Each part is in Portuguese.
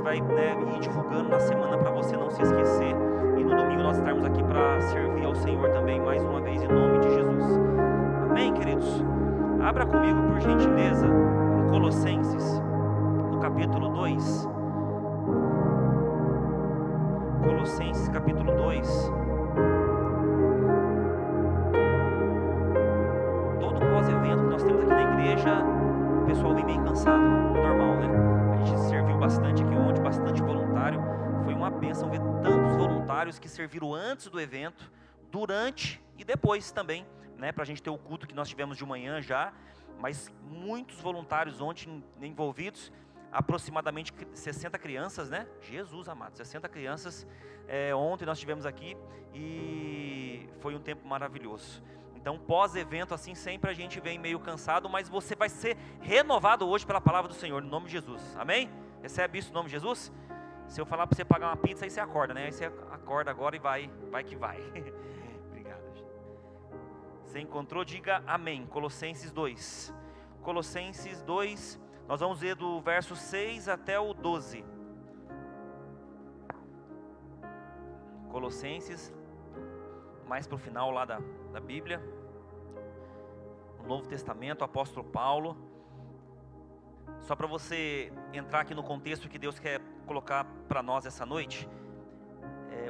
vai, ir divulgando na semana para você não se esquecer. E no domingo nós estarmos aqui para servir ao Senhor também, mais uma vez, em nome de Jesus. Amém, queridos? Abra comigo, por gentileza, em Colossenses, no capítulo 2. Colossenses, capítulo 2. Todo pós-evento que nós temos aqui na igreja, o pessoal vem meio cansado, é normal, né? A gente serviu bastante aqui ontem, bastante voluntário. Foi uma bênção ver tantos voluntários que serviram antes do evento, durante e depois também, né? Para a gente ter o culto que nós tivemos de manhã já, mas muitos voluntários ontem envolvidos, aproximadamente 60 crianças, né? Jesus amado, 60 crianças. Ontem nós tivemos aqui e foi um tempo maravilhoso. Então, pós-evento assim, sempre a gente vem meio cansado, mas você vai ser renovado hoje pela palavra do Senhor, no nome de Jesus, amém? Recebe isso no nome de Jesus? Se eu falar para você pagar uma pizza, aí você acorda, né? Aí você acorda agora e vai que vai. Obrigado. Você encontrou? Diga amém. Colossenses 2. Colossenses 2, nós vamos ler do verso 6 até o 12. Colossenses, mais para o final lá da Bíblia, no Novo Testamento, o apóstolo Paulo. Só para você entrar aqui no contexto que Deus quer colocar para nós essa noite,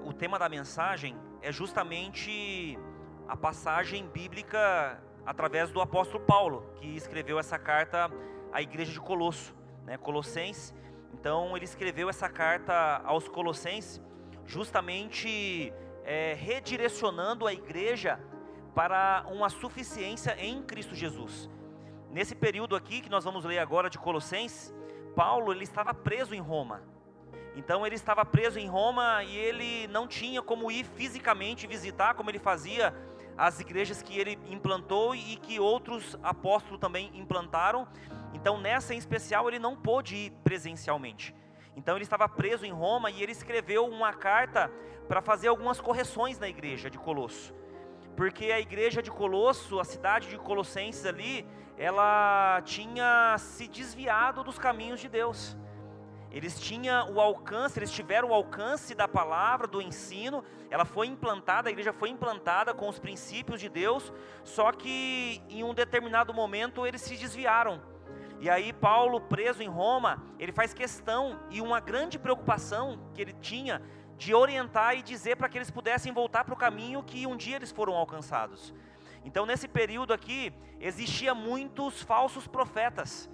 o tema da mensagem é justamente a passagem bíblica através do apóstolo Paulo, que escreveu essa carta à igreja de Colosso, né, Colossenses. Então ele escreveu essa carta aos Colossenses justamente redirecionando a igreja para uma suficiência em Cristo Jesus. Nesse período aqui que nós vamos ler agora de Colossenses, Paulo ele estava preso em Roma. Então ele estava preso em Roma e ele não tinha como ir fisicamente visitar, como ele fazia as igrejas que ele implantou e que outros apóstolos também implantaram. Então nessa em especial ele não pôde ir presencialmente. Então ele estava preso em Roma e ele escreveu uma carta para fazer algumas correções na igreja de Colosso. Porque a igreja de Colosso, a cidade de Colossenses ali, ela tinha se desviado dos caminhos de Deus. Eles tiveram o alcance da palavra, do ensino. Ela foi implantada, a igreja foi implantada com os princípios de Deus, só que em um determinado momento eles se desviaram. E aí Paulo, preso em Roma, ele faz questão e uma grande preocupação que ele tinha de orientar e dizer para que eles pudessem voltar para o caminho que um dia eles foram alcançados. Então nesse período aqui, existia muitos falsos profetas,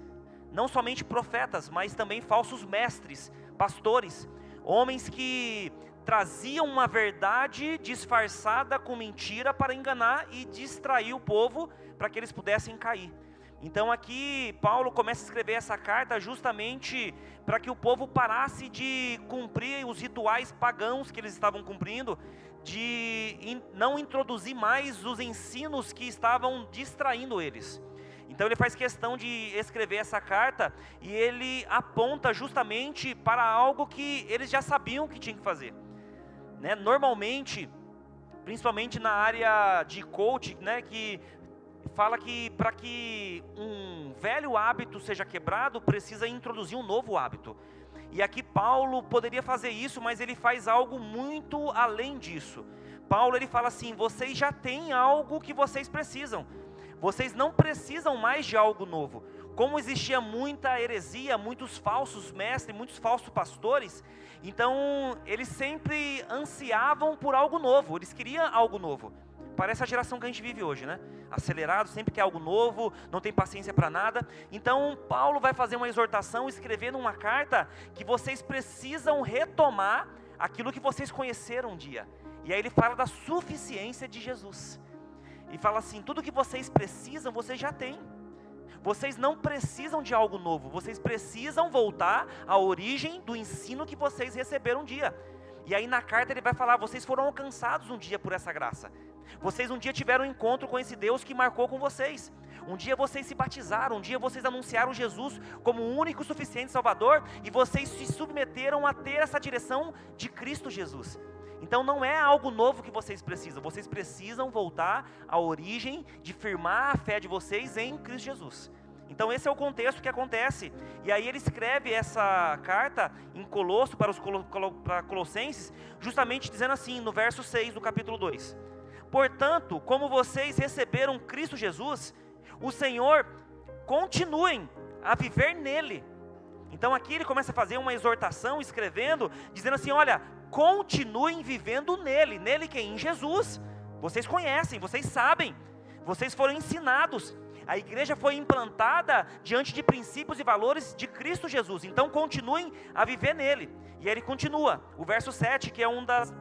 não somente profetas, mas também falsos mestres, pastores, homens que traziam uma verdade disfarçada com mentira para enganar e distrair o povo para que eles pudessem cair. Então aqui Paulo começa a escrever essa carta justamente para que o povo parasse de cumprir os rituais pagãos que eles estavam cumprindo, de não introduzir mais os ensinos que estavam distraindo eles. Então ele faz questão de escrever essa carta e ele aponta justamente para algo que eles já sabiam que tinham que fazer, né? Normalmente, principalmente na área de coaching, né, que fala que para que um velho hábito seja quebrado, precisa introduzir um novo hábito. E aqui Paulo poderia fazer isso, mas ele faz algo muito além disso. Paulo ele fala assim: vocês já têm algo que vocês precisam. Vocês não precisam mais de algo novo. Como existia muita heresia, muitos falsos mestres, muitos falsos pastores, então eles sempre ansiavam por algo novo, eles queriam algo novo. Parece a geração que a gente vive hoje, né? Acelerado, sempre quer algo novo, não tem paciência para nada. Então Paulo vai fazer uma exortação, escrevendo uma carta que vocês precisam retomar aquilo que vocês conheceram um dia. E aí ele fala da suficiência de Jesus. E fala assim: tudo que vocês precisam, vocês já têm. Vocês não precisam de algo novo, vocês precisam voltar à origem do ensino que vocês receberam um dia. E aí na carta ele vai falar: vocês foram alcançados um dia por essa graça. Vocês um dia tiveram um encontro com esse Deus que marcou com vocês. Um dia vocês se batizaram, um dia vocês anunciaram Jesus como o único e suficiente Salvador, e vocês se submeteram a ter essa direção de Cristo Jesus. Então não é algo novo que vocês precisam voltar à origem de firmar a fé de vocês em Cristo Jesus. Então esse é o contexto que acontece. E aí ele escreve essa carta em Colosso para Colossenses, justamente dizendo assim, no verso 6 do capítulo 2. Portanto, como vocês receberam Cristo Jesus, o Senhor, continuem a viver nele. Então aqui ele começa a fazer uma exortação, escrevendo, dizendo assim, olha, continuem vivendo nele. Nele quem? Em Jesus. Vocês conhecem, vocês sabem, vocês foram ensinados. A igreja foi implantada diante de princípios e valores de Cristo Jesus. Então continuem a viver nele. E aí ele continua, o verso 7, que é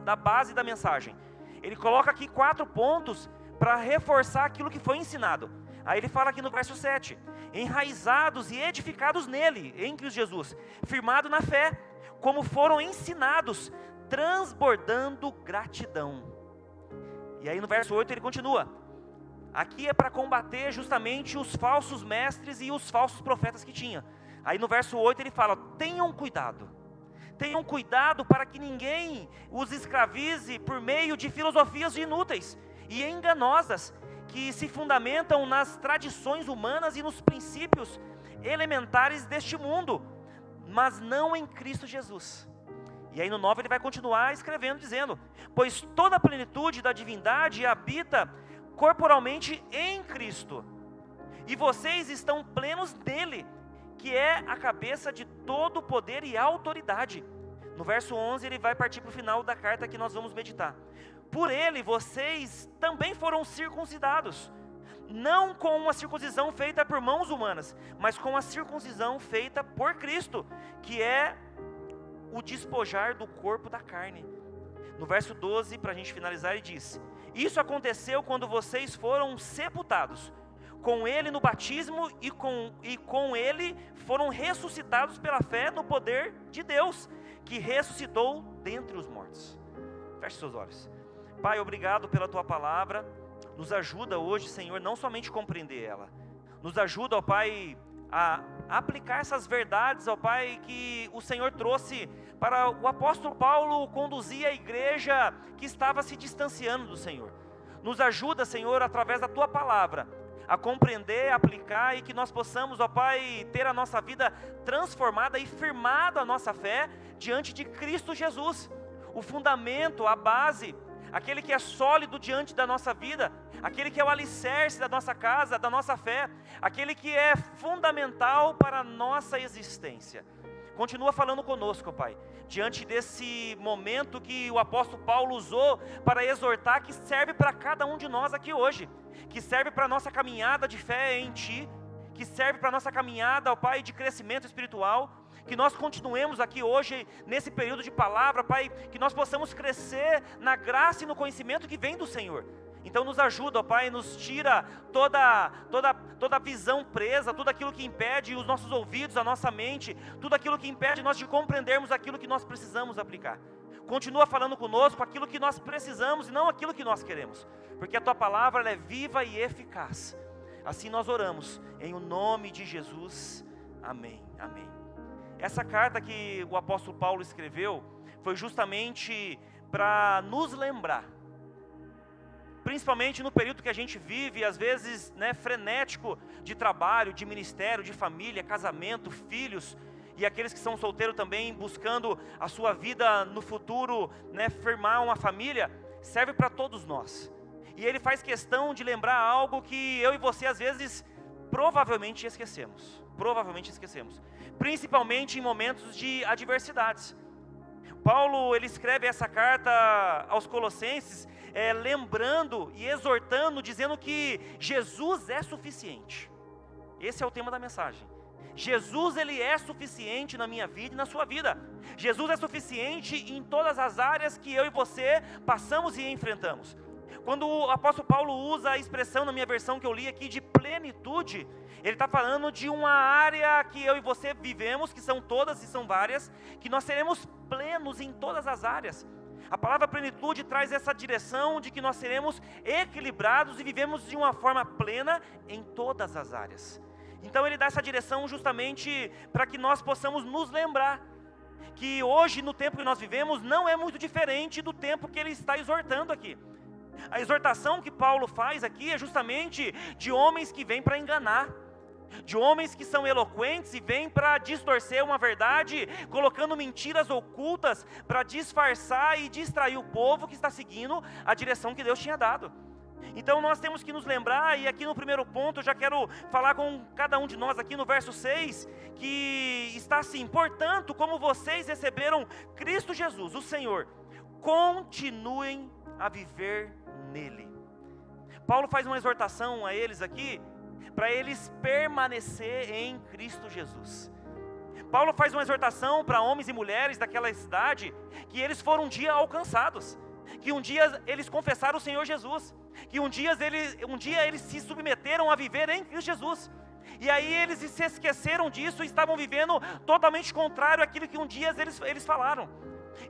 da base da mensagem. Ele coloca aqui 4 pontos para reforçar aquilo que foi ensinado. Aí ele fala aqui no verso 7, enraizados e edificados nele, em Cristo Jesus, firmado na fé, como foram ensinados, transbordando gratidão. E aí no verso 8 ele continua, aqui é para combater justamente os falsos mestres e os falsos profetas que tinha. Aí no verso 8 ele fala, tenham cuidado para que ninguém os escravize por meio de filosofias inúteis e enganosas, que se fundamentam nas tradições humanas e nos princípios elementares deste mundo, mas não em Cristo Jesus. E aí no 9 ele vai continuar escrevendo, dizendo, pois toda a plenitude da divindade habita corporalmente em Cristo, e vocês estão plenos dele, que é a cabeça de todo poder e autoridade. No verso 11 ele vai partir para o final da carta que nós vamos meditar. Por ele vocês também foram circuncidados, não com uma circuncisão feita por mãos humanas, mas com a circuncisão feita por Cristo, que é o despojar do corpo da carne. No verso 12, para a gente finalizar, ele diz, isso aconteceu quando vocês foram sepultados com ele no batismo e com ele foram ressuscitados pela fé no poder de Deus, que ressuscitou dentre os mortos. Feche seus olhos. Pai, obrigado pela Tua palavra, nos ajuda hoje, Senhor, não somente compreender ela, nos ajuda, ó Pai, a aplicar essas verdades, ó Pai, que o Senhor trouxe para o apóstolo Paulo conduzir a igreja que estava se distanciando do Senhor. Nos ajuda, Senhor, através da Tua palavra, a compreender, aplicar e que nós possamos, ó Pai, ter a nossa vida transformada e firmada a nossa fé diante de Cristo Jesus, o fundamento, a base, aquele que é sólido diante da nossa vida, aquele que é o alicerce da nossa casa, da nossa fé, aquele que é fundamental para a nossa existência. Continua falando conosco, Pai, diante desse momento que o apóstolo Paulo usou para exortar, que serve para cada um de nós aqui hoje, que serve para a nossa caminhada de fé em Ti, que serve para a nossa caminhada, ó Pai, de crescimento espiritual, que nós continuemos aqui hoje, nesse período de palavra, Pai, que nós possamos crescer na graça e no conhecimento que vem do Senhor. Então nos ajuda, ó Pai, nos tira toda a visão presa, tudo aquilo que impede os nossos ouvidos, a nossa mente, tudo aquilo que impede nós de compreendermos aquilo que nós precisamos aplicar. Continua falando conosco aquilo que nós precisamos e não aquilo que nós queremos, porque a Tua palavra ela é viva e eficaz. Assim nós oramos, em o nome de Jesus, amém, amém. Essa carta que o apóstolo Paulo escreveu foi justamente para nos lembrar, principalmente no período que a gente vive, às vezes, frenético de trabalho, de ministério, de família, casamento, filhos, e aqueles que são solteiros também buscando a sua vida no futuro, firmar uma família, serve para todos nós. E ele faz questão de lembrar algo que eu e você às vezes provavelmente esquecemos, principalmente em momentos de adversidades. Paulo, ele escreve essa carta aos Colossenses, lembrando e exortando, dizendo que Jesus é suficiente. Esse é o tema da mensagem. Jesus, ele é suficiente na minha vida e na sua vida. Jesus é suficiente em todas as áreas que eu e você passamos e enfrentamos. Quando o apóstolo Paulo usa a expressão na minha versão que eu li aqui de plenitude, ele está falando de uma área que eu e você vivemos, que são todas e são várias, que nós seremos plenos em todas as áreas. A palavra plenitude traz essa direção de que nós seremos equilibrados e vivemos de uma forma plena em todas as áreas. Então ele dá essa direção justamente para que nós possamos nos lembrar que hoje, no tempo que nós vivemos, não é muito diferente do tempo que ele está exortando aqui. A exortação que Paulo faz aqui é justamente de homens que vêm para enganar, de homens que são eloquentes e vêm para distorcer uma verdade, colocando mentiras ocultas para disfarçar e distrair o povo que está seguindo a direção que Deus tinha dado. Então nós temos que nos lembrar, e aqui no primeiro ponto eu já quero falar com cada um de nós aqui no verso 6, que está assim: portanto, como vocês receberam Cristo Jesus, o Senhor, continuem a viver nele. Paulo faz uma exortação a eles aqui, para eles permanecer em Cristo Jesus. Paulo faz uma exortação para homens e mulheres daquela cidade, que eles foram um dia alcançados, que um dia eles confessaram o Senhor Jesus, que um dia eles se submeteram a viver em Cristo Jesus, e aí eles se esqueceram disso e estavam vivendo totalmente contrário àquilo que um dia eles falaram.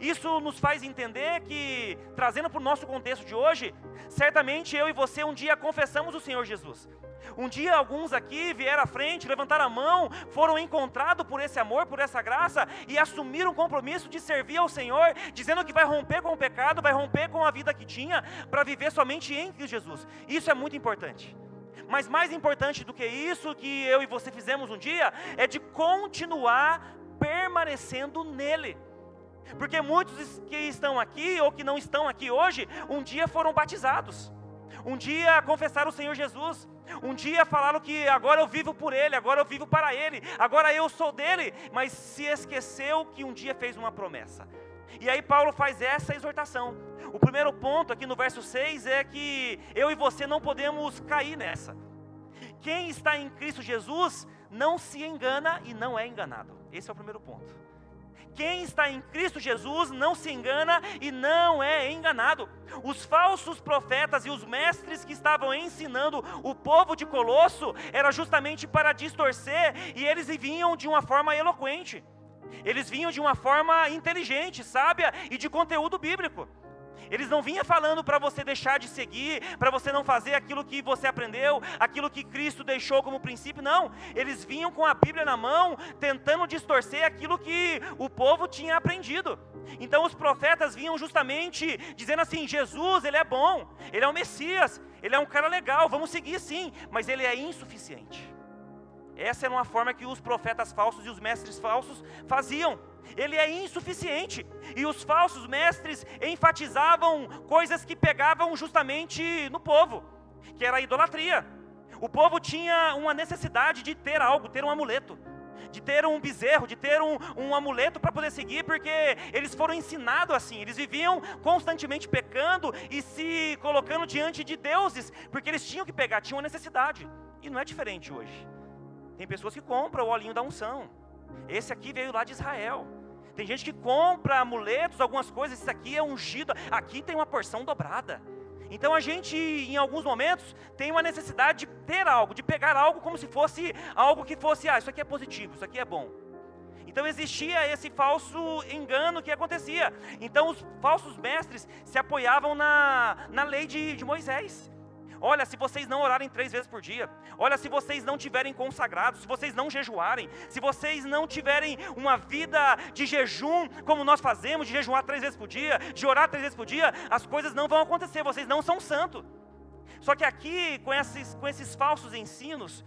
Isso nos faz entender que, trazendo para o nosso contexto de hoje, certamente eu e você um dia confessamos o Senhor Jesus. Um dia alguns aqui vieram à frente, levantaram a mão, foram encontrados por esse amor, por essa graça, e assumiram o compromisso de servir ao Senhor, dizendo que vai romper com o pecado, vai romper com a vida que tinha, para viver somente em Cristo Jesus. Isso é muito importante. Mas mais importante do que isso, que eu e você fizemos um dia, é de continuar permanecendo nele. Porque muitos que estão aqui, ou que não estão aqui hoje, um dia foram batizados, um dia confessaram o Senhor Jesus, um dia falaram que agora eu vivo por Ele, agora eu vivo para Ele, agora eu sou dele, mas se esqueceu que um dia fez uma promessa. E aí Paulo faz essa exortação. O primeiro ponto aqui no verso 6 é que eu e você não podemos cair nessa. Quem está em Cristo Jesus não se engana e não é enganado. Esse é o primeiro ponto. Quem está em Cristo Jesus não se engana e não é enganado. Os falsos profetas e os mestres que estavam ensinando o povo de Colosso era justamente para distorcer, e eles vinham de uma forma eloquente. Eles vinham de uma forma inteligente, sábia e de conteúdo bíblico. Eles não vinham falando para você deixar de seguir, para você não fazer aquilo que você aprendeu, aquilo que Cristo deixou como princípio, não. Eles vinham com a Bíblia na mão, tentando distorcer aquilo que o povo tinha aprendido. Então os profetas vinham justamente dizendo assim: Jesus, Ele é bom, Ele é o Messias, Ele é um cara legal, vamos seguir sim, mas Ele é insuficiente. Essa era uma forma que os profetas falsos e os mestres falsos faziam. Ele é insuficiente. E os falsos mestres enfatizavam coisas que pegavam justamente no povo, que era a idolatria. O povo tinha uma necessidade de ter algo, ter um amuleto, de ter um bezerro, de ter um amuleto para poder seguir, porque eles foram ensinados assim. Eles viviam constantemente pecando e se colocando diante de deuses, porque eles tinham que pegar, tinham uma necessidade. E não é diferente hoje. Tem pessoas que compram o olhinho da unção. Esse aqui veio lá de Israel. Tem gente que compra amuletos, algumas coisas. Esse aqui é ungido. Aqui tem uma porção dobrada. Então a gente, em alguns momentos, tem uma necessidade de ter algo, de pegar algo como se fosse algo que fosse, isso aqui é positivo, isso aqui é bom. Então existia esse falso engano que acontecia. Então os falsos mestres se apoiavam na lei de Moisés. Olha, se vocês não orarem 3 vezes por dia, olha, se vocês não tiverem consagrados, se vocês não jejuarem, se vocês não tiverem uma vida de jejum, como nós fazemos, de jejuar 3 vezes por dia, de orar 3 vezes por dia, as coisas não vão acontecer, vocês não são santos. Só que aqui, com esses falsos ensinos,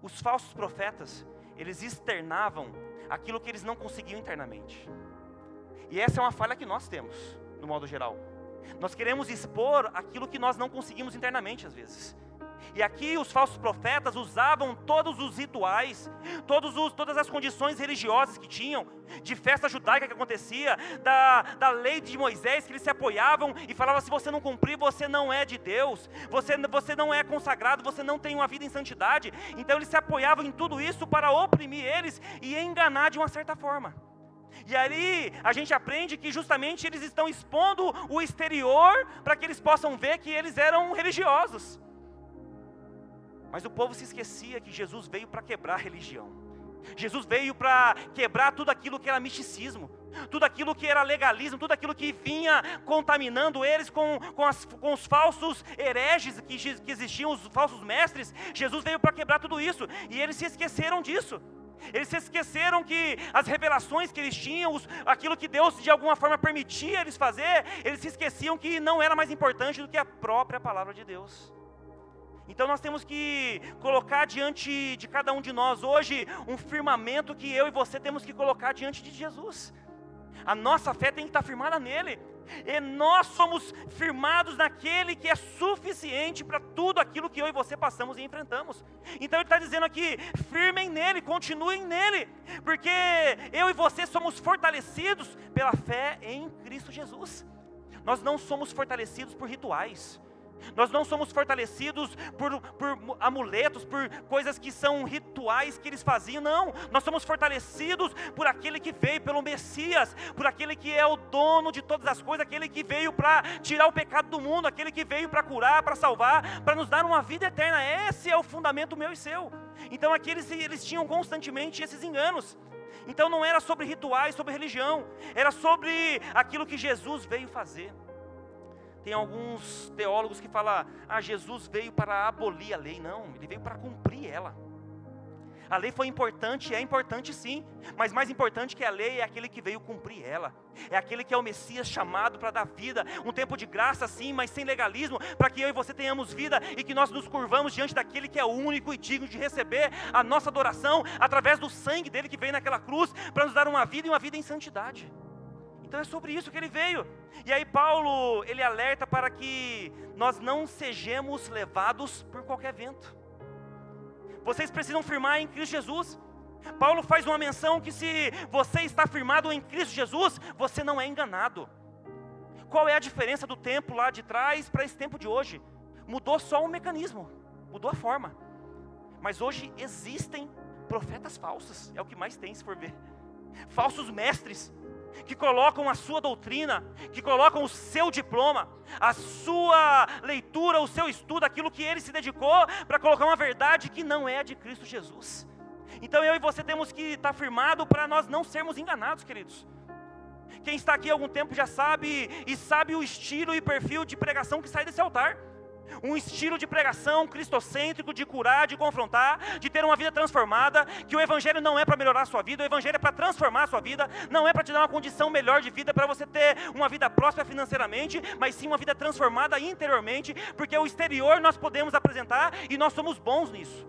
os falsos profetas, eles externavam aquilo que eles não conseguiam internamente. E essa é uma falha que nós temos, no modo geral. Nós queremos expor aquilo que nós não conseguimos internamente às vezes. E aqui os falsos profetas usavam todos os rituais, todas as condições religiosas que tinham, de festa judaica que acontecia, da lei de Moisés, que eles se apoiavam e falavam: se você não cumprir, você não é de Deus, você não é consagrado, você não tem uma vida em santidade. Então eles se apoiavam em tudo isso para oprimir eles e enganar de uma certa forma. E aí a gente aprende que justamente eles estão expondo o exterior para que eles possam ver que eles eram religiosos. Mas o povo se esquecia que Jesus veio para quebrar a religião. Jesus veio para quebrar tudo aquilo que era misticismo, tudo aquilo que era legalismo, tudo aquilo que vinha contaminando eles com os falsos hereges que existiam, os falsos mestres. Jesus veio para quebrar tudo isso, e eles se esqueceram disso. Eles se esqueceram que as revelações que eles tinham, aquilo que Deus de alguma forma permitia eles fazer, eles se esqueciam que não era mais importante do que a própria palavra de Deus. Então nós temos que colocar diante de cada um de nós hoje um firmamento que eu e você temos que colocar diante de Jesus. A nossa fé tem que estar firmada nele. E nós somos firmados naquele que é suficiente para tudo aquilo que eu e você passamos e enfrentamos. Então ele está dizendo aqui, firmem nele, continuem nele, porque eu e você somos fortalecidos pela fé em Cristo Jesus. Nós não somos fortalecidos por rituais. Nós não somos fortalecidos por amuletos, por coisas que são rituais que eles faziam, não. Nós somos fortalecidos por aquele que veio, pelo Messias, por aquele que é o dono de todas as coisas, aquele que veio para tirar o pecado do mundo, aquele que veio para curar, para salvar, para nos dar uma vida eterna. Esse é o fundamento meu e seu. Então aqui eles tinham constantemente esses enganos. Então não era sobre rituais, sobre religião, era sobre aquilo que Jesus veio fazer. Tem alguns teólogos que falam, Jesus veio para abolir a lei. Não, ele veio para cumprir ela. A lei foi importante, é importante sim, mas mais importante que a lei é aquele que veio cumprir ela. É aquele que é o Messias chamado para dar vida, um tempo de graça sim, mas sem legalismo, para que eu e você tenhamos vida e que nós nos curvamos diante daquele que é o único e digno de receber a nossa adoração, através do sangue dele que veio naquela cruz, para nos dar uma vida e uma vida em santidade. Então é sobre isso que ele veio. E aí Paulo, ele alerta para que nós não sejamos levados por qualquer vento. Vocês precisam firmar em Cristo Jesus. Paulo faz uma menção que se você está firmado em Cristo Jesus, você não é enganado. Qual é a diferença do tempo lá de trás para esse tempo de hoje? Mudou só o mecanismo, mudou a forma. Mas hoje existem profetas falsos, é o que mais tem se for ver. Falsos mestres, que colocam a sua doutrina, que colocam o seu diploma, a sua leitura, o seu estudo, aquilo que ele se dedicou, para colocar uma verdade que não é a de Cristo Jesus. Então eu e você temos que estar firmado para nós não sermos enganados, queridos. Quem está aqui há algum tempo já sabe, e sabe o estilo e perfil de pregação que sai desse altar. Um estilo de pregação cristocêntrico, de curar, de confrontar, de ter uma vida transformada, que o Evangelho não é para melhorar a sua vida, o Evangelho é para transformar a sua vida, não é para te dar uma condição melhor de vida, para você ter uma vida próspera financeiramente, mas sim uma vida transformada interiormente, porque o exterior nós podemos apresentar e nós somos bons nisso.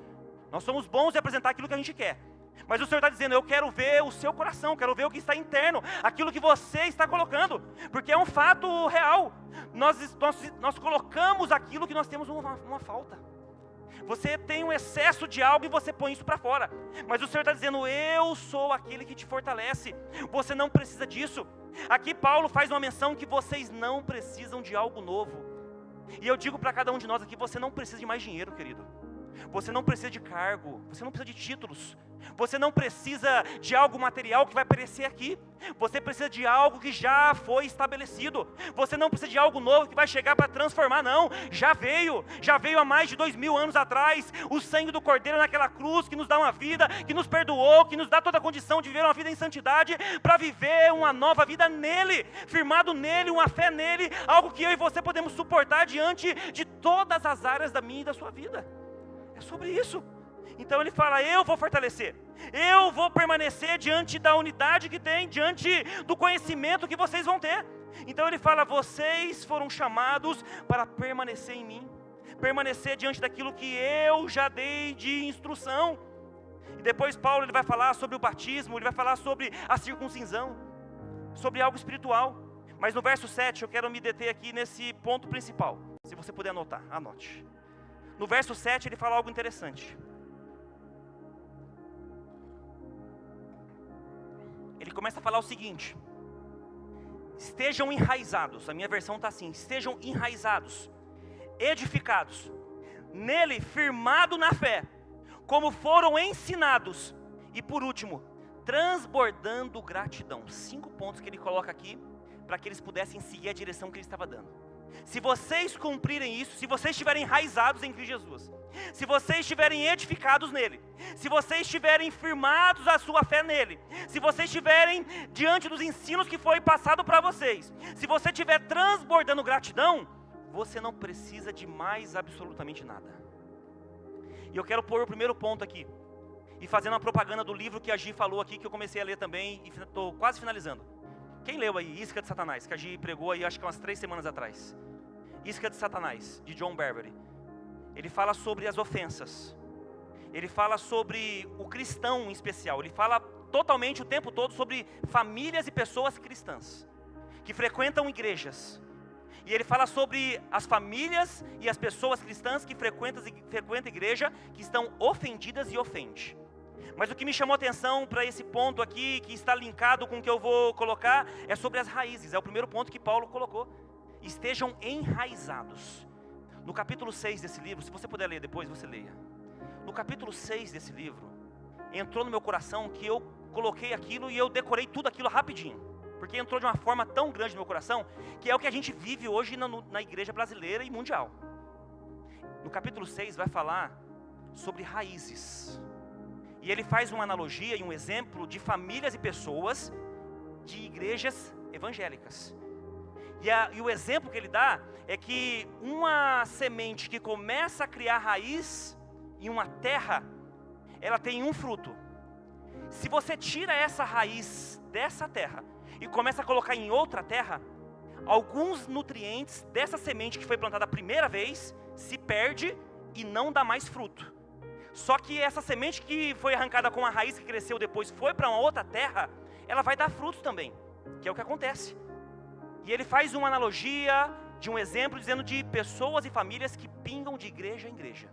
Nós somos bons em apresentar aquilo que a gente quer. Mas o Senhor está dizendo, eu quero ver o seu coração, quero ver o que está interno, aquilo que você está colocando, porque é um fato real. Nós colocamos aquilo que nós temos uma falta. Você tem um excesso de algo e você põe isso para fora. Mas o Senhor está dizendo, eu sou aquele que te fortalece. Você não precisa disso. Aqui Paulo faz uma menção que vocês não precisam de algo novo. E eu digo para cada um de nós aqui, você não precisa de mais dinheiro, querido. Você não precisa de cargo, você não precisa de títulos, você não precisa de algo material que vai aparecer aqui. Você precisa de algo que já foi estabelecido. Você não precisa de algo novo que vai chegar para transformar, não. Já veio há mais de 2000 anos atrás, o sangue do Cordeiro naquela cruz, que nos dá uma vida, que nos perdoou, que nos dá toda a condição de viver uma vida em santidade, para viver uma nova vida nele, firmado nele, uma fé nele, algo que eu e você podemos suportar diante de todas as áreas da minha e da sua vida. É sobre isso. Então ele fala, eu vou fortalecer, eu vou permanecer diante da unidade que tem, diante do conhecimento que vocês vão ter. Então ele fala, vocês foram chamados para permanecer em mim, permanecer diante daquilo que eu já dei de instrução. E depois Paulo ele vai falar sobre o batismo, ele vai falar sobre a circuncisão, sobre algo espiritual. Mas no verso 7 eu quero me deter aqui nesse ponto principal. Se você puder anotar, anote. No verso 7 ele fala algo interessante. Ele começa a falar o seguinte: estejam enraizados, a minha versão está assim, estejam enraizados, edificados, nele firmado na fé, como foram ensinados, e por último, transbordando gratidão. 5 pontos que ele coloca aqui, para que eles pudessem seguir a direção que ele estava dando. Se vocês cumprirem isso, se vocês estiverem enraizados em Cristo Jesus, se vocês estiverem edificados nele, se vocês estiverem firmados a sua fé nele, se vocês estiverem diante dos ensinos que foi passado para vocês, se você estiver transbordando gratidão, você não precisa de mais absolutamente nada. E eu quero pôr o primeiro ponto aqui, e fazendo uma propaganda do livro que a Gi falou aqui, que eu comecei a ler também, e estou quase finalizando. Quem leu aí Isca de Satanás, que a Gi pregou aí acho que umas 3 semanas atrás? Isca de Satanás, de John Beverly. ele fala sobre as ofensas, ele fala sobre o cristão em especial, ele fala totalmente o tempo todo sobre famílias e pessoas cristãs, que frequentam igrejas. E ele fala sobre as famílias e as pessoas cristãs que frequentam a igreja, que estão ofendidas e ofendem. Mas o que me chamou a atenção para esse ponto aqui, que está linkado com o que eu vou colocar, é sobre as raízes. É o primeiro ponto que Paulo colocou. Estejam enraizados. No capítulo 6 desse livro, se você puder ler depois, você leia. No capítulo 6 desse livro, entrou no meu coração que eu coloquei aquilo e eu decorei tudo aquilo rapidinho. Porque entrou de uma forma tão grande no meu coração, que é o que a gente vive hoje na igreja brasileira e mundial. No capítulo 6 vai falar sobre raízes. E ele faz uma analogia e um exemplo de famílias e pessoas de igrejas evangélicas. E o exemplo que ele dá é que uma semente que começa a criar raiz em uma terra, ela tem um fruto. Se você tira essa raiz dessa terra e começa a colocar em outra terra, alguns nutrientes dessa semente que foi plantada a primeira vez se perde e não dá mais fruto. Só que essa semente que foi arrancada com a raiz que cresceu depois, foi para uma outra terra, ela vai dar frutos também, que é o que acontece. E ele faz uma analogia de um exemplo dizendo de pessoas e famílias que pingam de igreja em igreja.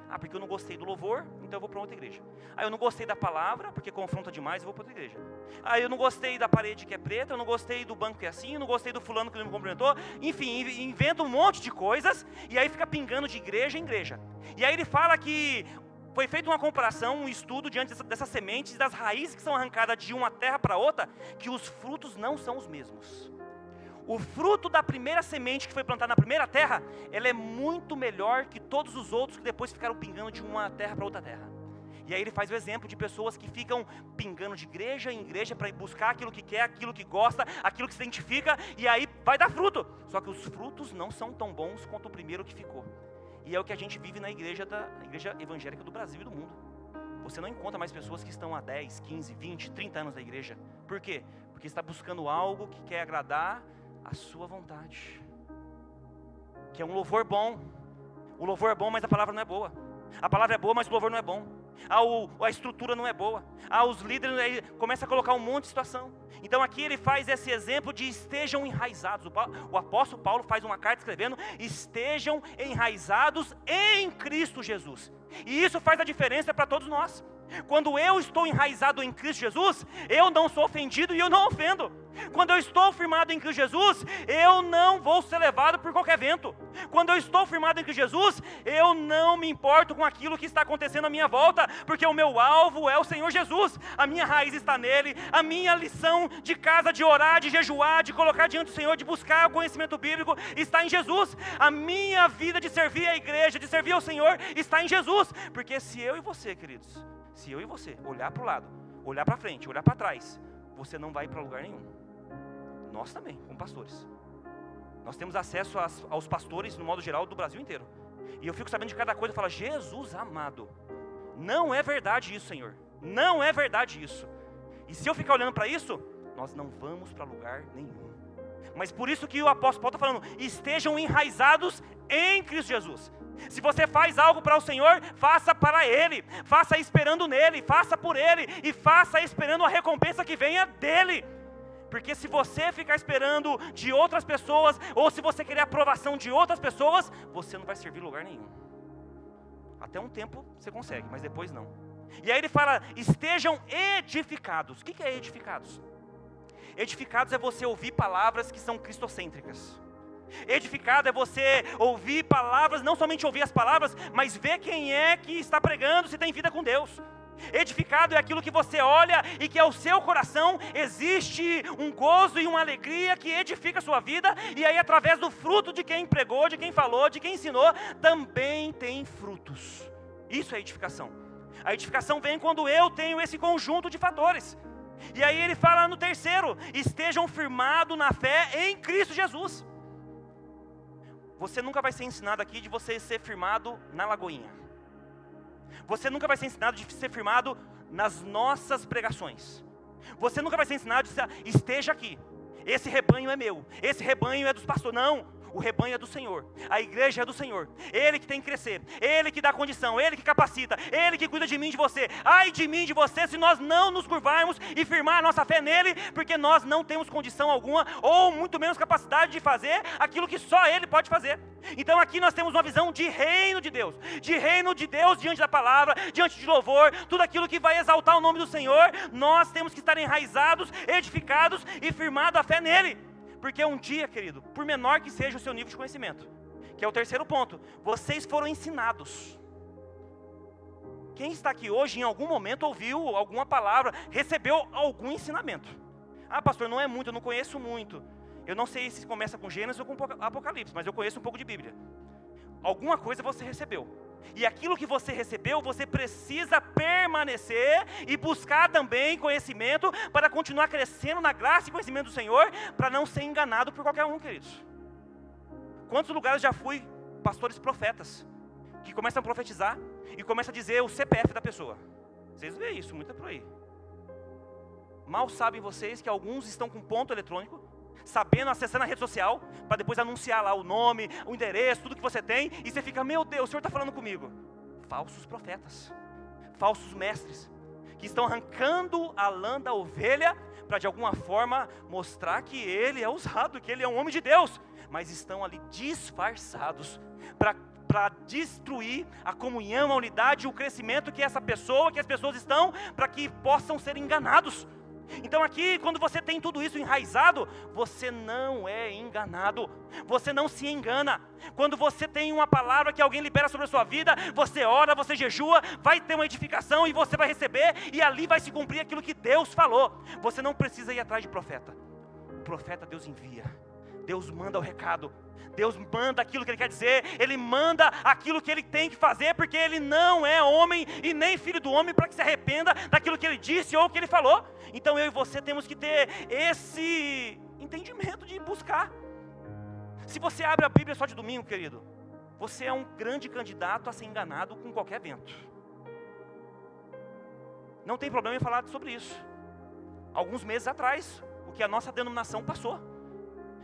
Ah, porque eu não gostei do louvor, então eu vou para outra igreja. Ah, eu não gostei da palavra, porque confronta demais, eu vou para outra igreja. Ah, eu não gostei da parede que é preta, eu não gostei do banco que é assim, eu não gostei do fulano que não me cumprimentou. Enfim, inventa um monte de coisas e aí fica pingando de igreja em igreja. E aí ele fala que foi feita uma comparação, um estudo diante dessas sementes, das raízes que são arrancadas de uma terra para outra, que os frutos não são os mesmos. O fruto da primeira semente que foi plantada na primeira terra, ela é muito melhor que todos os outros que depois ficaram pingando de uma terra para outra terra. E aí ele faz o exemplo de pessoas que ficam pingando de igreja em igreja para buscar aquilo que quer, aquilo que gosta, aquilo que se identifica, e aí vai dar fruto. Só que os frutos não são tão bons quanto o primeiro que ficou. E é o que a gente vive na igreja evangélica do Brasil e do mundo. Você não encontra mais pessoas que estão há 10, 15, 20, 30 anos na igreja. Por quê? Porque está buscando algo que quer agradar a sua vontade, que é um louvor bom. O louvor é bom, mas a palavra não é boa. A palavra é boa, mas o louvor não é bom. A estrutura não é boa. Os líderes começam a colocar um monte de situação. Então aqui ele faz esse exemplo de estejam enraizados. O apóstolo Paulo faz uma carta escrevendo: estejam enraizados em Cristo Jesus. E isso faz a diferença para todos nós. Quando eu estou enraizado em Cristo Jesus, eu não sou ofendido e eu não ofendo. Quando eu estou firmado em Cristo Jesus, eu não vou ser levado por qualquer vento. Quando eu estou firmado em Cristo Jesus, eu não me importo com aquilo que está acontecendo à minha volta, porque o meu alvo é o Senhor Jesus. A minha raiz está nele. A minha lição de casa, de orar, de jejuar, de colocar diante do Senhor, de buscar o conhecimento bíblico, está em Jesus. A minha vida de servir a igreja, de servir ao Senhor, está em Jesus. Porque se eu e você, queridos, se eu e você olhar para o lado, olhar para frente, olhar para trás, você não vai para lugar nenhum. Nós também, como pastores. Nós temos acesso aos pastores, no modo geral, do Brasil inteiro. E eu fico sabendo de cada coisa e falo: Jesus amado, não é verdade isso, Senhor. Não é verdade isso. E se eu ficar olhando para isso, nós não vamos para lugar nenhum. Mas por isso que o apóstolo Paulo está falando: estejam enraizados em Cristo Jesus. Se você faz algo para o Senhor, faça para Ele, faça esperando nele, faça por Ele, e faça esperando a recompensa que venha dEle. Porque se você ficar esperando de outras pessoas, ou se você querer a aprovação de outras pessoas, você não vai servir em lugar nenhum. Até um tempo você consegue, mas depois não. E aí ele fala: estejam edificados. O que é edificados? Edificados é você ouvir palavras que são cristocêntricas. Edificado é você ouvir palavras, não somente ouvir as palavras, mas ver quem é que está pregando, se tem vida com Deus. Edificado é aquilo que você olha e que ao seu coração existe um gozo e uma alegria que edifica a sua vida, e aí através do fruto de quem pregou, de quem falou, de quem ensinou, também tem frutos. Isso é edificação. A edificação vem quando eu tenho esse conjunto de fatores. E aí ele fala no terceiro: estejam firmados na fé em Cristo Jesus. Você nunca vai ser ensinado aqui de você ser firmado na Lagoinha. Você nunca vai ser ensinado de ser firmado nas nossas pregações. Você nunca vai ser ensinado de dizer: esteja aqui, esse rebanho é meu, esse rebanho é dos pastores. Não, O rebanho é do Senhor, a igreja é do Senhor. Ele que tem que crescer, Ele que dá condição, Ele que capacita, Ele que cuida de mim e de você. Ai de mim e de você se nós não nos curvarmos e firmar a nossa fé nele, porque nós não temos condição alguma, ou muito menos capacidade de fazer aquilo que só Ele pode fazer. Então aqui nós temos uma visão de reino de Deus diante da palavra, diante de louvor, tudo aquilo que vai exaltar o nome do Senhor. Nós temos que estar enraizados, edificados e firmados a fé nele. Porque um dia, querido, por menor que seja o seu nível de conhecimento, que é o terceiro ponto, vocês foram ensinados. Quem está aqui hoje, em algum momento, ouviu alguma palavra, recebeu algum ensinamento. Ah, pastor, não é muito, eu não conheço muito. Eu não sei se começa com Gênesis ou com Apocalipse, mas eu conheço um pouco de Bíblia. Alguma coisa você recebeu. E aquilo que você recebeu, você precisa permanecer e buscar também conhecimento para continuar crescendo na graça e conhecimento do Senhor, para não ser enganado por qualquer um, queridos. Quantos lugares já fui pastores profetas, que começam a profetizar e começam a dizer o CPF da pessoa. Vocês veem isso, muito é por aí. Mal sabem vocês que alguns estão com ponto eletrônico, sabendo, acessando a rede social, para depois anunciar lá o nome, o endereço, tudo que você tem, e você fica, meu Deus, o Senhor está falando comigo. Falsos profetas, falsos mestres, que estão arrancando a lã da ovelha, para de alguma forma mostrar que ele é usado, que ele é um homem de Deus, mas estão ali disfarçados, para destruir a comunhão, a unidade, o crescimento que essa pessoa, que as pessoas estão, para que possam ser enganados. Então aqui, quando você tem tudo isso enraizado, você não é enganado, você não se engana. Quando você tem uma palavra que alguém libera sobre a sua vida, você ora, você jejua, vai ter uma edificação e você vai receber, e ali vai se cumprir aquilo que Deus falou. Você não precisa ir atrás de profeta. O profeta Deus envia, Deus manda o recado, Deus manda aquilo que Ele quer dizer, Ele manda aquilo que Ele tem que fazer, porque Ele não é homem e nem filho do homem para que se arrependa daquilo que Ele disse ou que Ele falou. Então eu e você temos que ter esse entendimento de buscar. Se você abre a Bíblia só de domingo, querido, você é um grande candidato a ser enganado com qualquer vento. Não tem problema em falar sobre isso. Alguns meses atrás, o que a nossa denominação passou.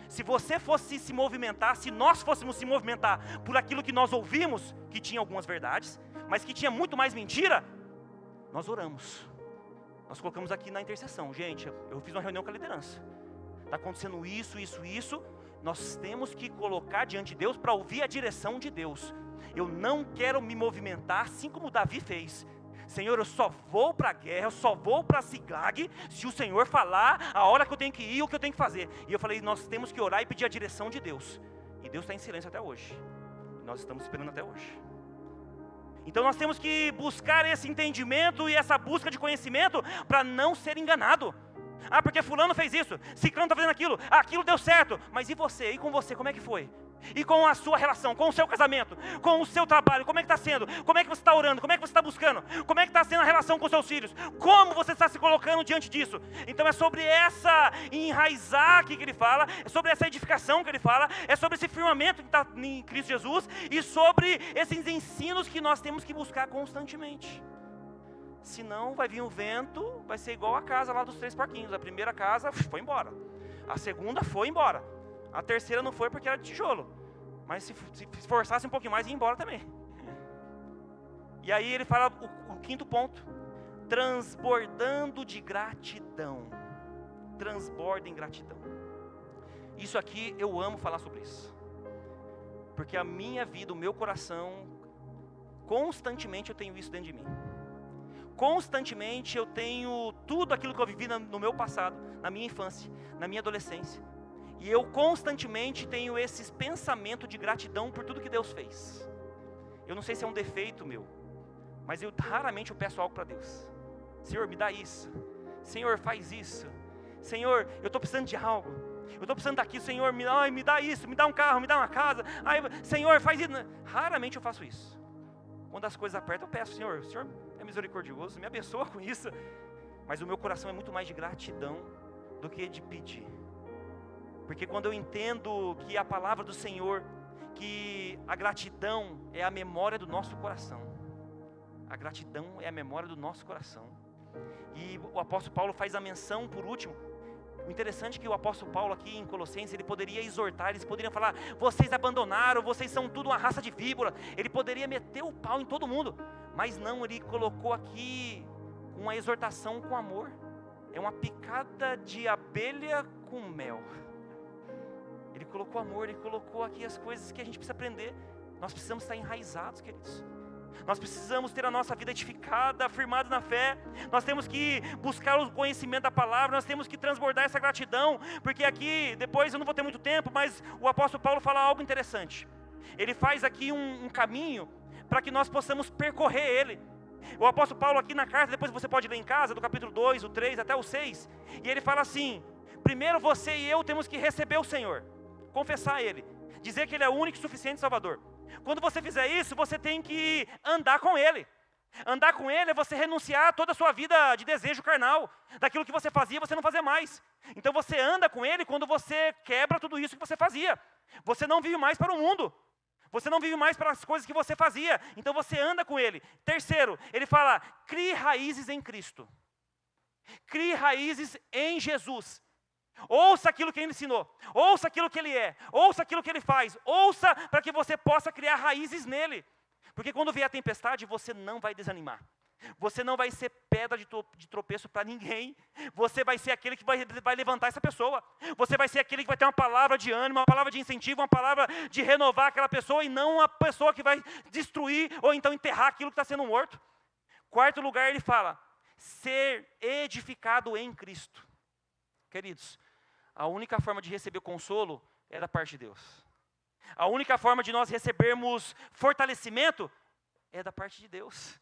Se você fosse se movimentar, se nós fôssemos se movimentar por aquilo que nós ouvimos, que tinha algumas verdades, mas que tinha muito mais mentira, nós oramos. Nós colocamos aqui na intercessão, gente, eu fiz uma reunião com a liderança. Está acontecendo isso, nós temos que colocar diante de Deus para ouvir a direção de Deus. Eu não quero me movimentar assim como Davi fez. Senhor, eu só vou para a guerra, eu só vou para Ziklag, se o Senhor falar a hora que eu tenho que ir, o que eu tenho que fazer. E eu falei, nós temos que orar e pedir a direção de Deus. E Deus está em silêncio até hoje. Nós estamos esperando até hoje. Então nós temos que buscar esse entendimento e essa busca de conhecimento para não ser enganado. Ah, porque fulano fez isso, ciclano está fazendo aquilo, aquilo deu certo. Mas e você? E com você, como é que foi? E com a sua relação, com o seu casamento, com o seu trabalho, como é que está sendo? Como é que você está orando? Como é que você está buscando? Como é que está sendo a relação com seus filhos? Como você está se colocando diante disso? Então é sobre essa enraizar que ele fala, é sobre essa edificação que ele fala, é sobre esse firmamento que está em Cristo Jesus e sobre esses ensinos que nós temos que buscar constantemente. Senão vai vir um vento, vai ser igual a casa lá dos 3 porquinhos. A primeira casa foi embora, a segunda foi embora, a terceira não foi porque era de tijolo, mas se esforçasse um pouquinho mais ia embora também. E aí ele fala o quinto ponto: transbordando de gratidão. Transborda em gratidão. Isso aqui eu amo falar sobre isso, porque a minha vida, o meu coração, constantemente eu tenho isso dentro de mim. Constantemente eu tenho tudo aquilo que eu vivi no meu passado, na minha infância, na minha adolescência. E eu constantemente tenho esses pensamentos de gratidão por tudo que Deus fez. Eu não sei se é um defeito meu, mas raramente eu peço algo para Deus. Senhor, me dá isso. Senhor, faz isso. Senhor, eu estou precisando de algo. Eu estou precisando daquilo. Senhor, me dá isso, me dá um carro, me dá uma casa. Senhor, faz isso. Raramente eu faço isso. Quando as coisas apertam, eu peço, Senhor, o Senhor é misericordioso, me abençoa com isso. Mas o meu coração é muito mais de gratidão do que de pedir. Porque quando eu entendo que a palavra do Senhor, que a gratidão é a memória do nosso coração. A gratidão é a memória do nosso coração. E o apóstolo Paulo faz a menção, por último, O interessante é que o apóstolo Paulo aqui em Colossenses, ele poderia exortar, eles poderiam falar, vocês abandonaram, vocês são tudo uma raça de víbora. Ele poderia meter o pau em todo mundo, mas não, ele colocou aqui uma exortação com amor. É uma picada de abelha com mel. Ele colocou amor, ele colocou aqui as coisas que a gente precisa aprender. Nós precisamos estar enraizados, queridos. Nós precisamos ter a nossa vida edificada, firmada na fé. Nós temos que buscar o conhecimento da palavra. Nós temos que transbordar essa gratidão. Porque aqui, depois eu não vou ter muito tempo, mas o apóstolo Paulo fala algo interessante. Ele faz aqui um caminho para que nós possamos percorrer ele. O apóstolo Paulo aqui na carta, depois você pode ler em casa, do capítulo 2, o 3 até o 6. E ele fala assim, primeiro você e eu temos que receber o Senhor. Confessar Ele. Dizer que Ele é o único e suficiente Salvador. Quando você fizer isso, você tem que andar com Ele. Andar com Ele é você renunciar a toda a sua vida de desejo carnal. Daquilo que você fazia, você não fazer mais. Então você anda com Ele quando você quebra tudo isso que você fazia. Você não vive mais para o mundo. Você não vive mais para as coisas que você fazia. Então você anda com Ele. Terceiro, Ele fala, crie raízes em Cristo. Crie raízes em Jesus. Ouça aquilo que Ele ensinou, ouça aquilo que Ele é, ouça aquilo que Ele faz, ouça para que você possa criar raízes nele, porque quando vier a tempestade você não vai desanimar, você não vai ser pedra de tropeço para ninguém, você vai ser aquele que vai levantar essa pessoa, você vai ser aquele que vai ter uma palavra de ânimo, uma palavra de incentivo, uma palavra de renovar aquela pessoa e não uma pessoa que vai destruir ou então enterrar aquilo que está sendo morto. Quarto lugar, ele fala, ser edificado em Cristo. Queridos, a única forma de receber consolo é da parte de Deus. A única forma de nós recebermos fortalecimento é da parte de Deus.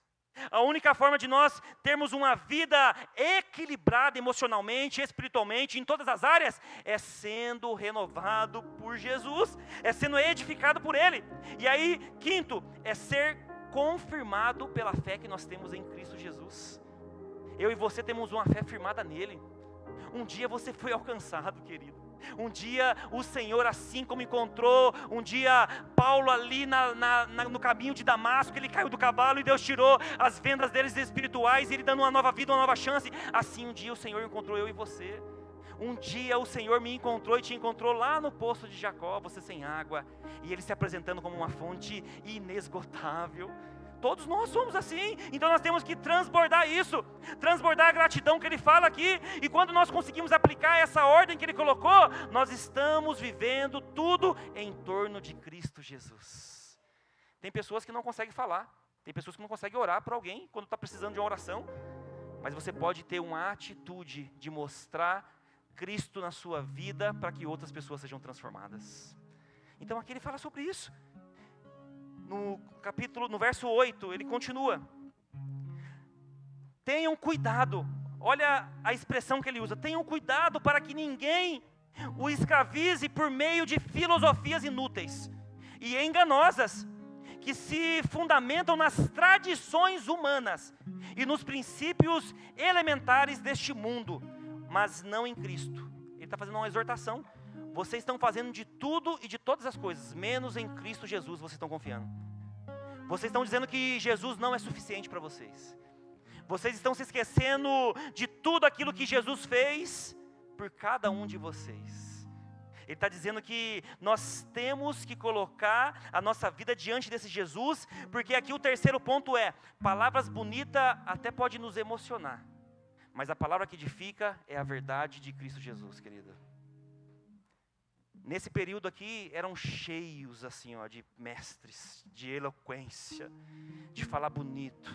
A única forma de nós termos uma vida equilibrada emocionalmente, espiritualmente, em todas as áreas, é sendo renovado por Jesus, é sendo edificado por Ele. E aí, quinto, é ser confirmado pela fé que nós temos em Cristo Jesus. Eu e você temos uma fé firmada nele. Um dia você foi alcançado, querido. Um dia o Senhor assim como encontrou. Um dia Paulo ali no caminho de Damasco, ele caiu do cavalo e Deus tirou as vendas deles espirituais, e Ele dando uma nova vida, uma nova chance. Assim um dia o Senhor encontrou eu e você. Um dia o Senhor me encontrou e te encontrou lá no poço de Jacó, você sem água, e Ele se apresentando como uma fonte inesgotável. Todos nós somos assim, então nós temos que transbordar isso, transbordar a gratidão que Ele fala aqui, e quando nós conseguimos aplicar essa ordem que Ele colocou, nós estamos vivendo tudo em torno de Cristo Jesus. Tem pessoas que não conseguem falar, tem pessoas que não conseguem orar por alguém quando está precisando de uma oração, mas você pode ter uma atitude de mostrar Cristo na sua vida para que outras pessoas sejam transformadas. Então aqui ele fala sobre isso. No verso 8, ele continua. Tenham cuidado, olha a expressão que ele usa. Tenham cuidado para que ninguém o escravize por meio de filosofias inúteis e enganosas, que se fundamentam nas tradições humanas e nos princípios elementares deste mundo, mas não em Cristo. Ele está fazendo uma exortação. Vocês estão fazendo de tudo e de todas as coisas, menos em Cristo Jesus vocês estão confiando. Vocês estão dizendo que Jesus não é suficiente para vocês. Vocês estão se esquecendo de tudo aquilo que Jesus fez por cada um de vocês. Ele está dizendo que nós temos que colocar a nossa vida diante desse Jesus, porque aqui o terceiro ponto é, palavras bonitas até pode nos emocionar, mas a palavra que edifica é a verdade de Cristo Jesus, querida. Nesse período aqui, eram cheios assim, de mestres, de eloquência, de falar bonito,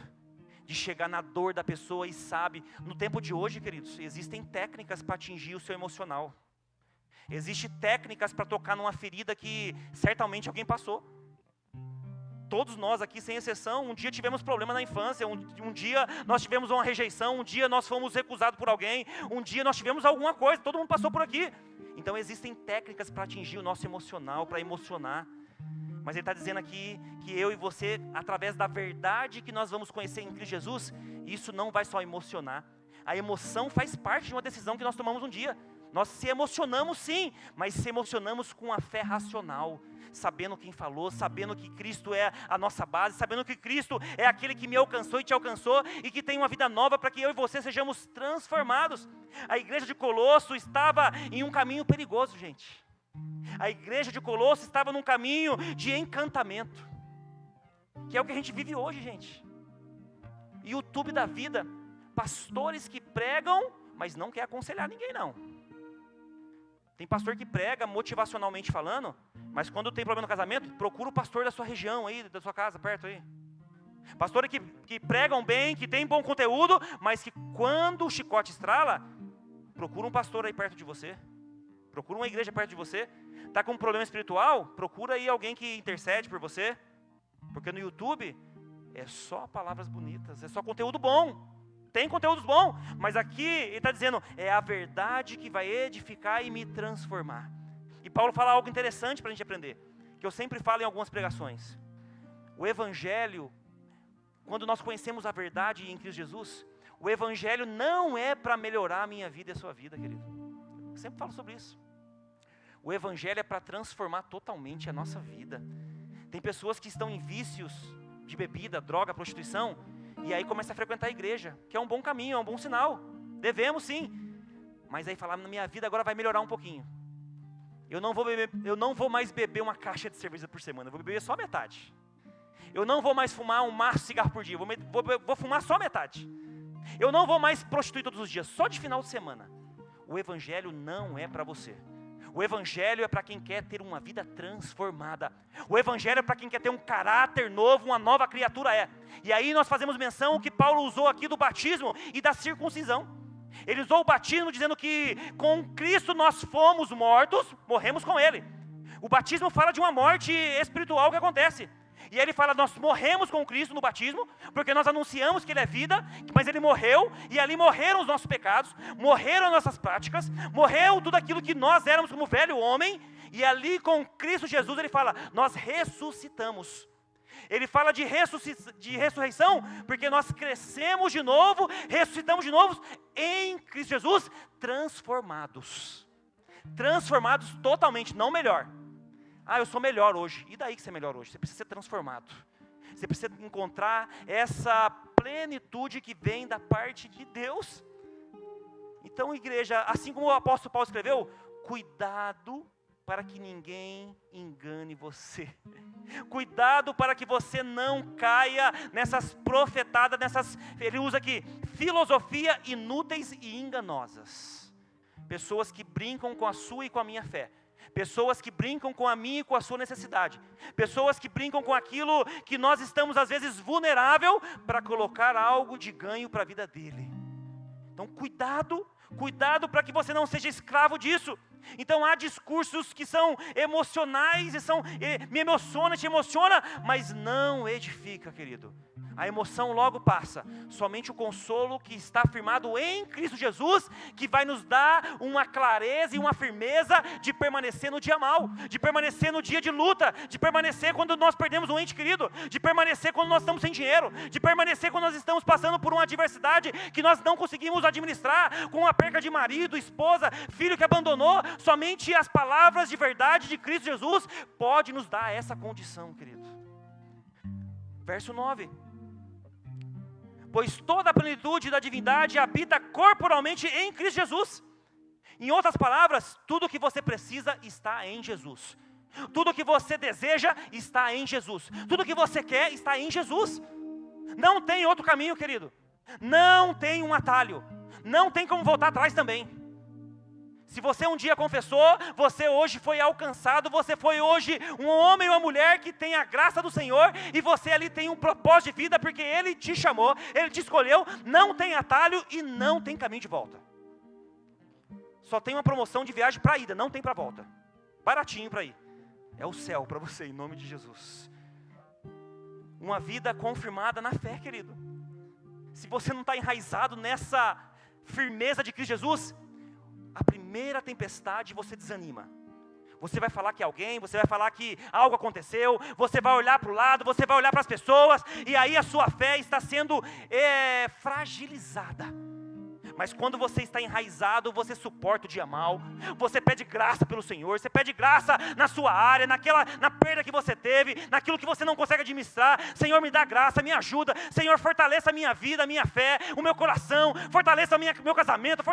de chegar na dor da pessoa e sabe. No tempo de hoje, queridos, existem técnicas para atingir o seu emocional. Existem técnicas para tocar numa ferida que certamente alguém passou. Todos nós aqui, sem exceção, um dia tivemos problema na infância, um dia nós tivemos uma rejeição, um dia nós fomos recusados por alguém, um dia nós tivemos alguma coisa, todo mundo passou por aqui. Então existem técnicas para atingir o nosso emocional, para emocionar. Mas ele está dizendo aqui que eu e você, através da verdade que nós vamos conhecer em Cristo Jesus, isso não vai só emocionar. A emoção faz parte de uma decisão que nós tomamos um dia. Nós se emocionamos sim, mas se emocionamos com a fé racional, sabendo quem falou, sabendo que Cristo é a nossa base, sabendo que Cristo é aquele que me alcançou e te alcançou, e que tem uma vida nova para que eu e você sejamos transformados. A igreja de Colosso estava em um caminho perigoso, gente. A igreja de Colosso estava num caminho de encantamento, que é o que a gente vive hoje, gente. YouTube da vida, pastores que pregam, mas não quer aconselhar ninguém não. Tem pastor que prega motivacionalmente falando, mas quando tem problema no casamento, procura o pastor da sua região aí, da sua casa, perto aí. Pastores que pregam bem, que tem bom conteúdo, mas que quando o chicote estrala, procura um pastor aí perto de você. Procura uma igreja perto de você. Está com um problema espiritual? Procura aí alguém que intercede por você. Porque no YouTube é só palavras bonitas, é só conteúdo bom. Tem conteúdos bons, mas aqui ele está dizendo, é a verdade que vai edificar e me transformar. E Paulo fala algo interessante para a gente aprender, que eu sempre falo em algumas pregações. O Evangelho, quando nós conhecemos a verdade em Cristo Jesus, o Evangelho não é para melhorar a minha vida e a sua vida, querido. Eu sempre falo sobre isso. O Evangelho é para transformar totalmente a nossa vida. Tem pessoas que estão em vícios de bebida, droga, prostituição, e aí começa a frequentar a igreja, que é um bom caminho, é um bom sinal. Devemos sim. Mas aí falar, na minha vida agora vai melhorar um pouquinho. Eu não vou mais beber uma caixa de cerveja por semana, eu vou beber só metade. Eu não vou mais fumar um maço de cigarro por dia, vou fumar só metade. Eu não vou mais prostituir todos os dias, só de final de semana. O Evangelho não é para você. O Evangelho é para quem quer ter uma vida transformada. O Evangelho é para quem quer ter um caráter novo, uma nova criatura é. E aí nós fazemos menção que Paulo usou aqui do batismo e da circuncisão. Ele usou o batismo dizendo que com Cristo nós fomos mortos, morremos com Ele. O batismo fala de uma morte espiritual que acontece. E ele fala, nós morremos com Cristo no batismo, porque nós anunciamos que Ele é vida, mas Ele morreu, e ali morreram os nossos pecados, morreram as nossas práticas, morreu tudo aquilo que nós éramos como velho homem, e ali com Cristo Jesus Ele fala, nós ressuscitamos. Ele fala de ressurreição, porque nós crescemos de novo, ressuscitamos de novo em Cristo Jesus, transformados. Transformados totalmente, não melhor. Ah, eu sou melhor hoje. E daí que você é melhor hoje? Você precisa ser transformado. Você precisa encontrar essa plenitude que vem da parte de Deus. Então, igreja, assim como o apóstolo Paulo escreveu, cuidado para que ninguém engane você. Cuidado para que você não caia nessas profetadas, ele usa aqui, filosofia inúteis e enganosas. Pessoas que brincam com a sua e com a minha fé. Pessoas que brincam com a minha e com a sua necessidade. Pessoas que brincam com aquilo que nós estamos às vezes vulnerável para colocar algo de ganho para a vida dele. Então cuidado para que você não seja escravo disso. Então há discursos que são emocionais e me emociona, te emociona, mas não edifica, querido. A emoção logo passa. Somente o consolo que está firmado em Cristo Jesus, que vai nos dar uma clareza e uma firmeza de permanecer no dia mau, de permanecer no dia de luta, de permanecer quando nós perdemos um ente querido, de permanecer quando nós estamos sem dinheiro, de permanecer quando nós estamos passando por uma adversidade que nós não conseguimos administrar, com a perca de marido, esposa, filho que abandonou. Somente as palavras de verdade de Cristo Jesus pode nos dar essa condição, querido. Verso 9. Pois toda a plenitude da divindade habita corporalmente em Cristo Jesus. Em outras palavras, tudo o que você precisa está em Jesus. Tudo o que você deseja está em Jesus. Tudo o que você quer está em Jesus. Não tem outro caminho, querido. Não tem um atalho. Não tem como voltar atrás também. Se você um dia confessou, você hoje foi alcançado, você foi hoje um homem ou uma mulher que tem a graça do Senhor, e você ali tem um propósito de vida, porque Ele te chamou, Ele te escolheu, não tem atalho e não tem caminho de volta. Só tem uma promoção de viagem para ida, não tem para volta. Baratinho para ir. É o céu para você, em nome de Jesus. Uma vida confirmada na fé, querido. Se você não está enraizado nessa firmeza de Cristo Jesus, a primeira tempestade você desanima. Você vai falar que alguém, você vai falar que algo aconteceu, você vai olhar para o lado, você vai olhar para as pessoas, e aí a sua fé está sendo fragilizada. Mas quando você está enraizado, você suporta o dia mal, você pede graça pelo Senhor, você pede graça na sua área, na perda que você teve, naquilo que você não consegue administrar. Senhor, me dá graça, me ajuda. Senhor, fortaleça a minha vida, a minha fé, o meu coração, fortaleça meu casamento,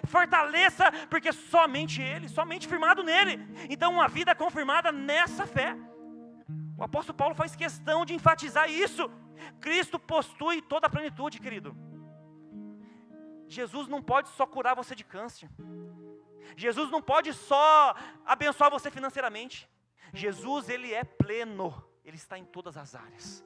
fortaleça, porque somente Ele, somente firmado nele. Então uma vida confirmada nessa fé. O apóstolo Paulo faz questão de enfatizar isso. Cristo possui toda a plenitude, querido. Jesus não pode só curar você de câncer. Jesus não pode só abençoar você financeiramente. Jesus, Ele é pleno. Ele está em todas as áreas.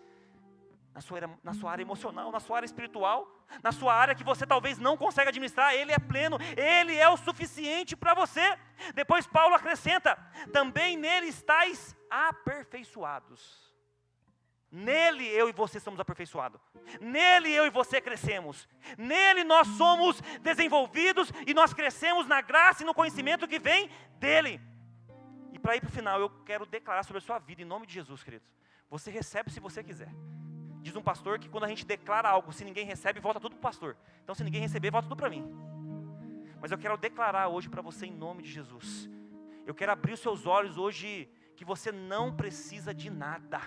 Na sua área emocional, na sua área espiritual, na sua área que você talvez não consiga administrar, Ele é pleno. Ele é o suficiente para você. Depois Paulo acrescenta, também nele estáis aperfeiçoados. Nele eu e você somos aperfeiçoados. Nele eu e você crescemos. Nele nós somos desenvolvidos e nós crescemos na graça e no conhecimento que vem dele. E para ir para o final, eu quero declarar sobre a sua vida, em nome de Jesus, queridos. Você recebe se você quiser. Diz um pastor que quando a gente declara algo, se ninguém recebe, volta tudo para o pastor. Então se ninguém receber, volta tudo para mim. Mas eu quero declarar hoje para você, em nome de Jesus. Eu quero abrir os seus olhos hoje, que você não precisa de nada.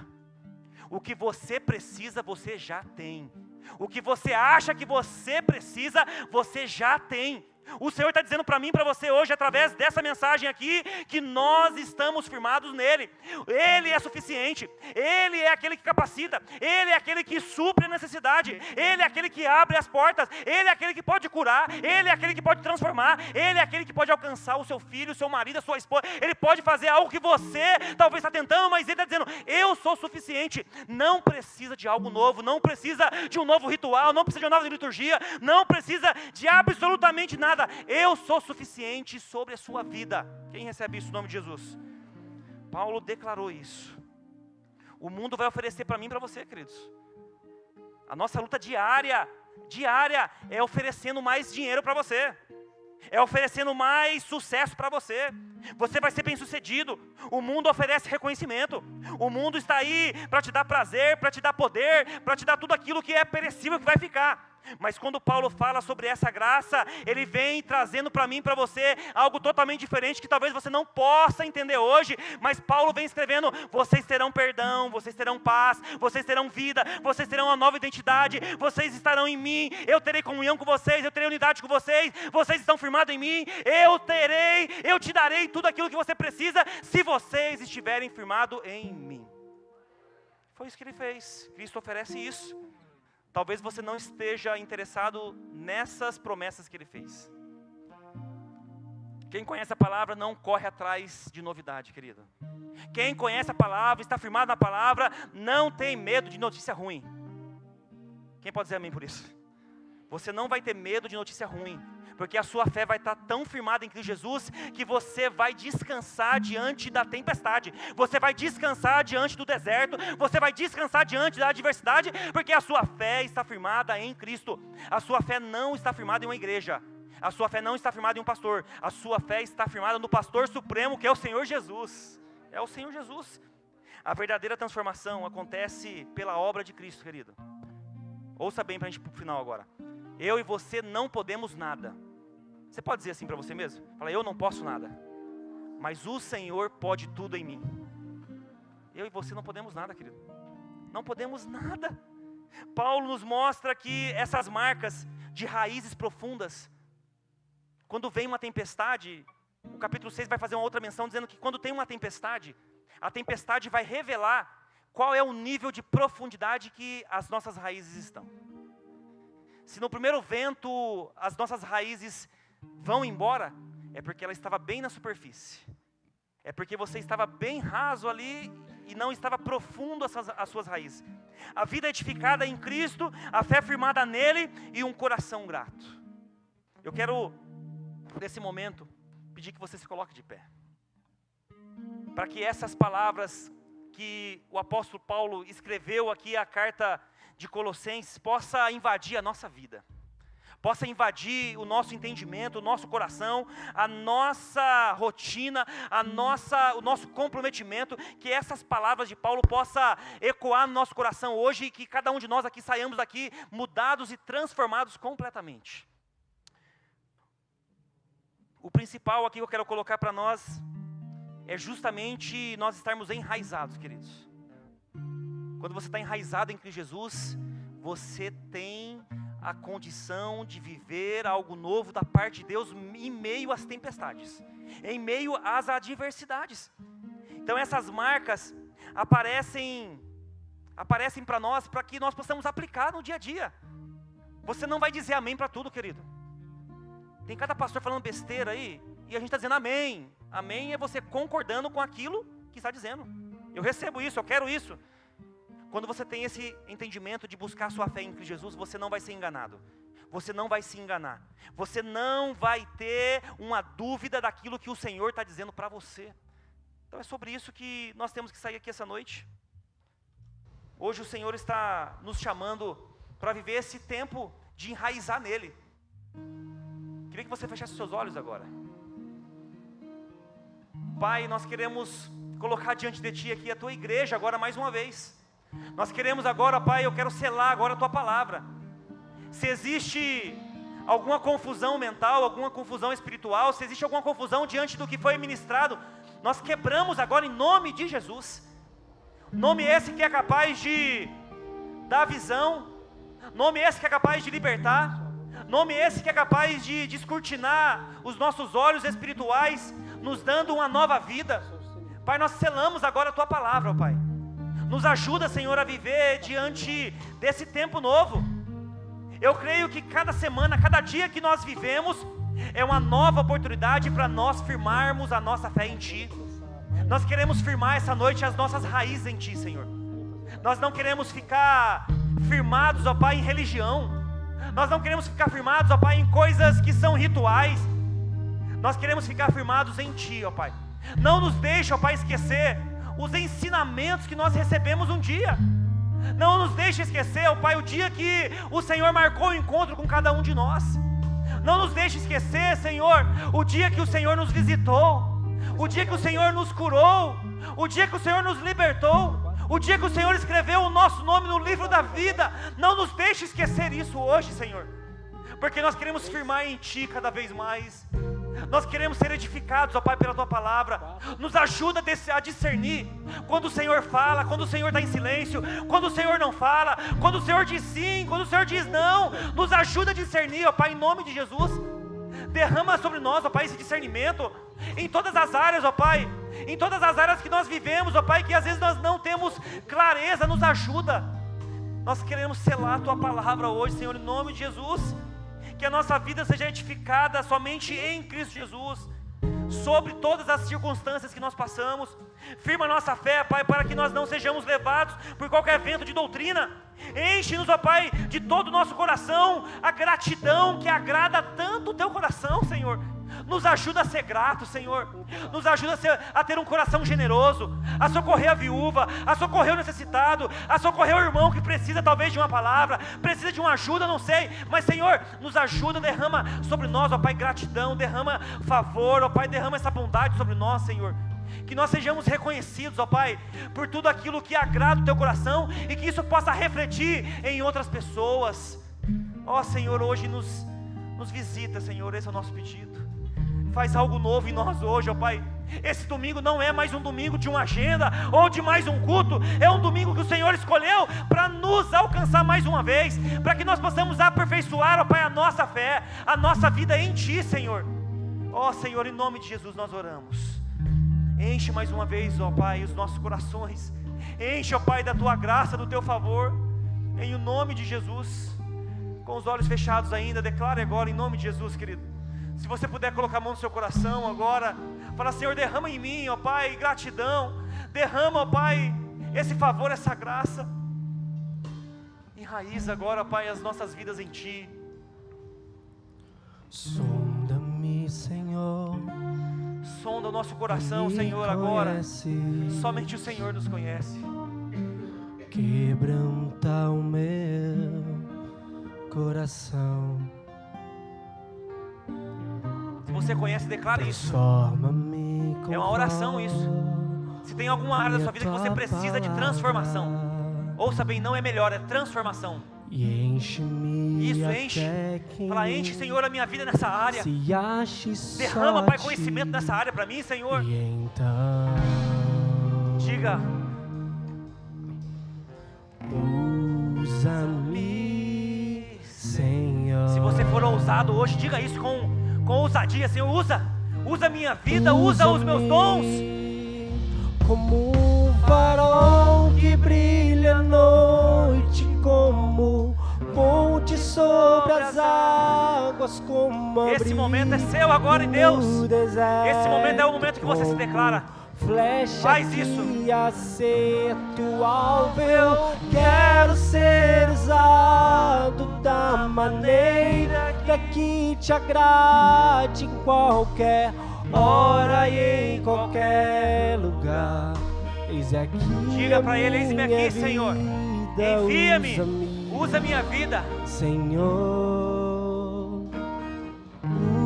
O que você precisa, você já tem. O que você acha que você precisa, você já tem. O Senhor está dizendo para mim e para você hoje, através dessa mensagem aqui, que nós estamos firmados nele. Ele é suficiente, Ele é aquele que capacita, Ele é aquele que supre a necessidade, Ele é aquele que abre as portas, Ele é aquele que pode curar, Ele é aquele que pode transformar, Ele é aquele que pode alcançar o seu filho, o seu marido, a sua esposa. Ele pode fazer algo que você talvez está tentando, mas Ele está dizendo, eu sou suficiente. Não precisa de algo novo, não precisa de um novo ritual, não precisa de uma nova liturgia, não precisa de absolutamente nada. Eu sou suficiente sobre a sua vida. Quem recebe isso em nome de Jesus? Paulo declarou isso. O mundo vai oferecer para mim e para você, queridos. A nossa luta diária é oferecendo mais dinheiro para você. É oferecendo mais sucesso para você. Você vai ser bem sucedido. O mundo oferece reconhecimento. O mundo está aí para te dar prazer, para te dar poder, para te dar tudo aquilo que é perecível, que vai ficar. Mas quando Paulo fala sobre essa graça, ele vem trazendo para mim e para você algo totalmente diferente, que talvez você não possa entender hoje, mas Paulo vem escrevendo, vocês terão perdão, vocês terão paz, vocês terão vida, vocês terão uma nova identidade, vocês estarão em mim, eu terei comunhão com vocês, eu terei unidade com vocês, vocês estão firmados em mim, eu te darei tudo aquilo que você precisa, se vocês estiverem firmados em mim. Foi isso que ele fez. Cristo oferece isso. Talvez você não esteja interessado nessas promessas que ele fez. Quem conhece a palavra não corre atrás de novidade, querido. Quem conhece a palavra, está firmado na palavra, não tem medo de notícia ruim. Quem pode dizer amém por isso? Você não vai ter medo de notícia ruim, porque a sua fé vai estar tão firmada em Cristo Jesus, que você vai descansar diante da tempestade, você vai descansar diante do deserto, você vai descansar diante da adversidade, porque a sua fé está firmada em Cristo. A sua fé não está firmada em uma igreja, a sua fé não está firmada em um pastor, a sua fé está firmada no pastor supremo, que é o Senhor Jesus. É o Senhor Jesus. A verdadeira transformação acontece pela obra de Cristo, querido. Ouça bem para a gente ir para o final agora. Eu e você não podemos nada. Você pode dizer assim para você mesmo? Fala, eu não posso nada, mas o Senhor pode tudo em mim. Eu e você não podemos nada, querido. Não podemos nada. Paulo nos mostra que essas marcas de raízes profundas, quando vem uma tempestade, o capítulo 6 vai fazer uma outra menção, dizendo que quando tem uma tempestade, a tempestade vai revelar qual é o nível de profundidade que as nossas raízes estão. Se no primeiro vento as nossas raízes vão embora, é porque ela estava bem na superfície. É porque você estava bem raso ali e não estava profundo as suas raízes. A vida edificada em Cristo, a fé firmada nele e um coração grato. Eu quero, nesse momento, pedir que você se coloque de pé. Para que essas palavras que o apóstolo Paulo escreveu aqui, a carta de Colossenses, possa invadir a nossa vida, possa invadir o nosso entendimento, o nosso coração, a nossa rotina, o nosso comprometimento, que essas palavras de Paulo possa ecoar no nosso coração hoje, e que cada um de nós aqui saiamos daqui mudados e transformados completamente. o principal aqui que eu quero colocar para nós é justamente nós estarmos enraizados, queridos. Quando você está enraizado em Cristo Jesus, você tem a condição de viver algo novo da parte de Deus em meio às tempestades, em meio às adversidades. Então essas marcas aparecem para nós, para que nós possamos aplicar no dia a dia. Você não vai dizer amém para tudo, querido. Tem cada pastor falando besteira aí, e a gente está dizendo amém. Amém é você concordando com aquilo que está dizendo. Eu recebo isso, eu quero isso. Quando você tem esse entendimento de buscar sua fé em Cristo Jesus, você não vai ser enganado. Você não vai se enganar. Você não vai ter uma dúvida daquilo que o Senhor está dizendo para você. Então é sobre isso que nós temos que sair aqui essa noite. Hoje o Senhor está nos chamando para viver esse tempo de enraizar nele. Queria que você fechasse seus olhos agora. Pai, nós queremos colocar diante de Ti aqui a Tua igreja agora mais uma vez. Nós queremos agora, Pai, eu quero selar agora a Tua palavra. Se existe alguma confusão mental, alguma confusão espiritual, se existe alguma confusão diante do que foi ministrado, nós quebramos agora em nome de Jesus. Nome esse que é capaz de dar visão, nome esse que é capaz de libertar, nome esse que é capaz de descortinar os nossos olhos espirituais, nos dando uma nova vida. Pai, nós selamos agora a Tua palavra, ó Pai. Nos ajuda, Senhor, a viver diante desse tempo novo. Eu creio que cada semana, cada dia que nós vivemos, é uma nova oportunidade para nós firmarmos a nossa fé em Ti. Nós queremos firmar essa noite as nossas raízes em Ti, Senhor. Nós não queremos ficar firmados, ó Pai, em religião. Nós não queremos ficar firmados, ó Pai, em coisas que são rituais. Nós queremos ficar firmados em Ti, ó Pai. Não nos deixe, ó Pai, esquecer os ensinamentos que nós recebemos um dia. Não nos deixe esquecer, ó Pai, o dia que o Senhor marcou o encontro com cada um de nós. Não nos deixe esquecer, Senhor, o dia que o Senhor nos visitou, o dia que o Senhor nos curou, o dia que o Senhor nos libertou, o dia que o Senhor escreveu o nosso nome no livro da vida. Não nos deixe esquecer isso hoje, Senhor, porque nós queremos firmar em Ti cada vez mais. Nós queremos ser edificados, ó Pai, pela Tua palavra. Nos ajuda a discernir quando o Senhor fala, quando o Senhor está em silêncio, quando o Senhor não fala, quando o Senhor diz sim, quando o Senhor diz não. Nos ajuda a discernir, ó Pai, em nome de Jesus. Derrama sobre nós, ó Pai, esse discernimento em todas as áreas, ó Pai, em todas as áreas que nós vivemos, ó Pai, que às vezes nós não temos clareza. Nos ajuda. Nós queremos selar a Tua palavra hoje, Senhor, em nome de Jesus. Que a nossa vida seja edificada somente em Cristo Jesus, sobre todas as circunstâncias que nós passamos. Firma a nossa fé, Pai, para que nós não sejamos levados por qualquer vento de doutrina. Enche-nos, ó Pai, de todo o nosso coração a gratidão que agrada tanto o Teu coração, Senhor. Nos ajuda a ser grato, Senhor. Nos ajuda a ter um coração generoso, a socorrer a viúva, a socorrer o necessitado, a socorrer o irmão que precisa talvez de uma palavra, precisa de uma ajuda, não sei. Mas, Senhor, nos ajuda, derrama sobre nós, ó Pai, gratidão, derrama favor, ó Pai, derrama essa bondade sobre nós, Senhor. Que nós sejamos reconhecidos, ó Pai, por tudo aquilo que agrada o Teu coração e que isso possa refletir em outras pessoas. Ó Senhor, hoje nos visita, Senhor, esse é o nosso pedido. Faz algo novo em nós hoje, ó Pai. Esse domingo não é mais um domingo de uma agenda ou de mais um culto. É um domingo que o Senhor escolheu para nos alcançar mais uma vez, para que nós possamos aperfeiçoar, ó Pai, a nossa fé, a nossa vida em Ti, Senhor. Ó Senhor, em nome de Jesus nós oramos. Enche mais uma vez, ó Pai, os nossos corações. Enche, ó Pai, da Tua graça, do Teu favor, em o nome de Jesus. Com os olhos fechados ainda, declare agora em nome de Jesus, querido. Se você puder colocar a mão no seu coração agora, fala: Senhor, derrama em mim, ó Pai, gratidão. Derrama, ó Pai, esse favor, essa graça. Enraiza agora, ó Pai, as nossas vidas em Ti. Sonda-me, Senhor. Sonda o nosso coração, Senhor, agora. Somente o Senhor nos conhece. Quebranta o meu coração. Se você conhece, declare isso. É uma oração isso. Se tem alguma área da sua vida que você precisa de transformação, ouça bem, não é melhor, é transformação. E enche-me. Isso, até enche. que em Fala, enche, mim Senhor, a minha vida nessa área. se ache só Derrama, Pai, ti. conhecimento nessa área para mim, Senhor. E então Diga, usa-me, Senhor. se você for ousado hoje, diga isso com ousadia, Senhor, usa a minha vida, usa os meus dons. Como um farol que brilha à noite, como ponte sobre as águas, como Esse momento é seu agora em Deus. Esse momento é o momento que você se declara. Flecha Faz isso. que acerta o alvo, eu quero ser usado da maneira que te agrade, em qualquer hora e em qualquer lugar. Eis aqui. Diga para Ele, eis-me aqui, Senhor. Envia-me, usa minha vida. Senhor,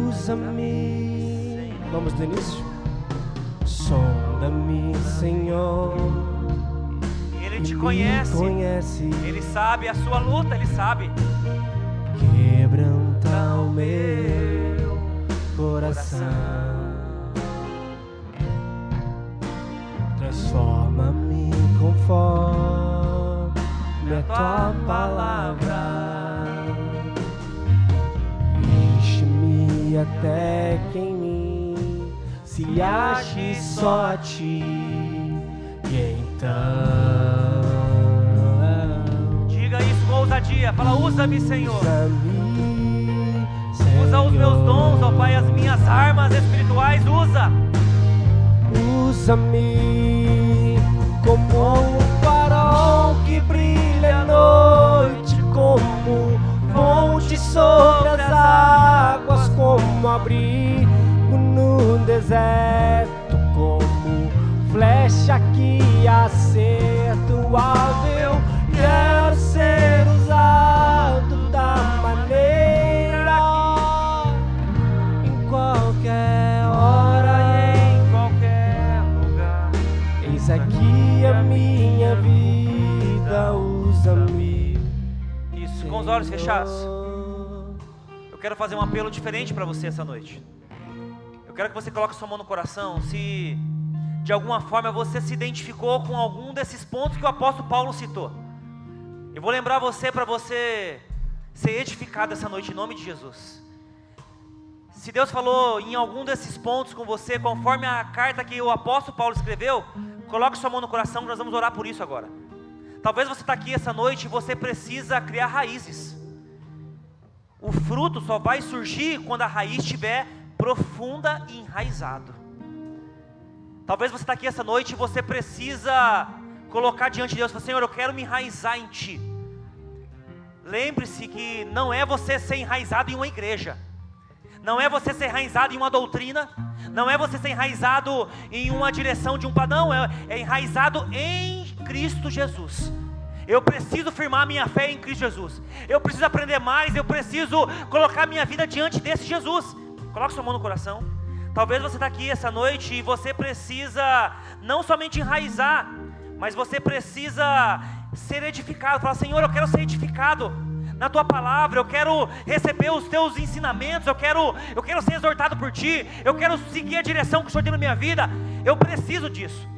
usa-me. Vamos do início? Sonda-me, Senhor. Ele te conhece. Ele sabe a sua luta, Ele sabe. Quebranta o meu coração. Transforma-me conforme a tua palavra. Enche-me até que em mim se ache só a ti. E então Diga isso com ousadia. Fala, usa-me, Senhor. usa-me, Senhor. Usa os meus dons, ó Pai, as minhas armas espirituais, usa. Usa-me como um farol que brilha à noite, como fonte sobre as águas, como abrigo no deserto, como flecha que acerta o alvo. Eu quero ser usado da maneira, em qualquer hora e em qualquer lugar. Eis aqui a minha vida, usa-me. Isso, com os olhos fechados. Eu quero fazer um apelo diferente para você essa noite. Eu quero que você coloque sua mão no coração. Se de alguma forma você se identificou com algum desses pontos que o apóstolo Paulo citou, eu vou lembrar você para você ser edificado essa noite em nome de Jesus. Se Deus falou em algum desses pontos com você, conforme a carta que o apóstolo Paulo escreveu, coloque sua mão no coração, nós vamos orar por isso agora. Talvez você está aqui essa noite e você precisa criar raízes. O fruto só vai surgir quando a raiz estiver profunda e enraizado. Talvez você está aqui essa noite e você precisa colocar diante de Deus e falar, Senhor, eu quero me enraizar em Ti. Lembre-se que não é você ser enraizado em uma igreja, não é você ser enraizado em uma doutrina, não é você ser enraizado em uma direção de um padrão, é enraizado em Cristo Jesus. Eu preciso firmar minha fé em Cristo Jesus. Eu preciso aprender mais, eu preciso colocar minha vida diante desse Jesus. Coloque sua mão no coração. Talvez você está aqui essa noite e você precisa não somente enraizar, mas você precisa ser edificado. Fala, Senhor, eu quero ser edificado na Tua palavra, eu quero receber os Teus ensinamentos, eu quero ser exortado por Ti, eu quero seguir a direção que o Senhor tem na minha vida, eu preciso disso.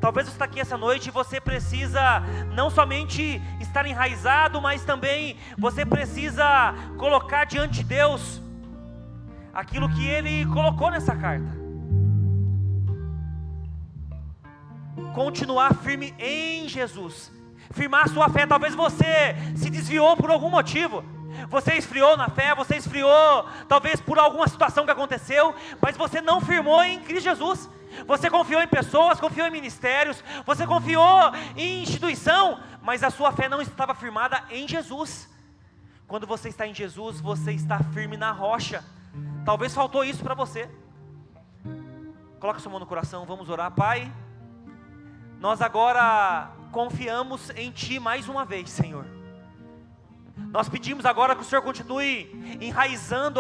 Talvez você está aqui essa noite e você precisa não somente estar enraizado, mas também você precisa colocar diante de Deus aquilo que Ele colocou nessa carta. Continuar firme em Jesus, firmar a sua fé. Talvez você se desviou por algum motivo, você esfriou na fé, você esfriou talvez por alguma situação que aconteceu, mas você não firmou em Cristo Jesus. Você confiou em pessoas, confiou em ministérios, você confiou em instituição, mas a sua fé não estava firmada em Jesus. Quando você está em Jesus, você está firme na rocha. Talvez faltou isso para você. Coloca sua mão no coração, vamos orar. Pai, nós agora confiamos em Ti mais uma vez, Senhor. Nós pedimos agora que o Senhor continue enraizando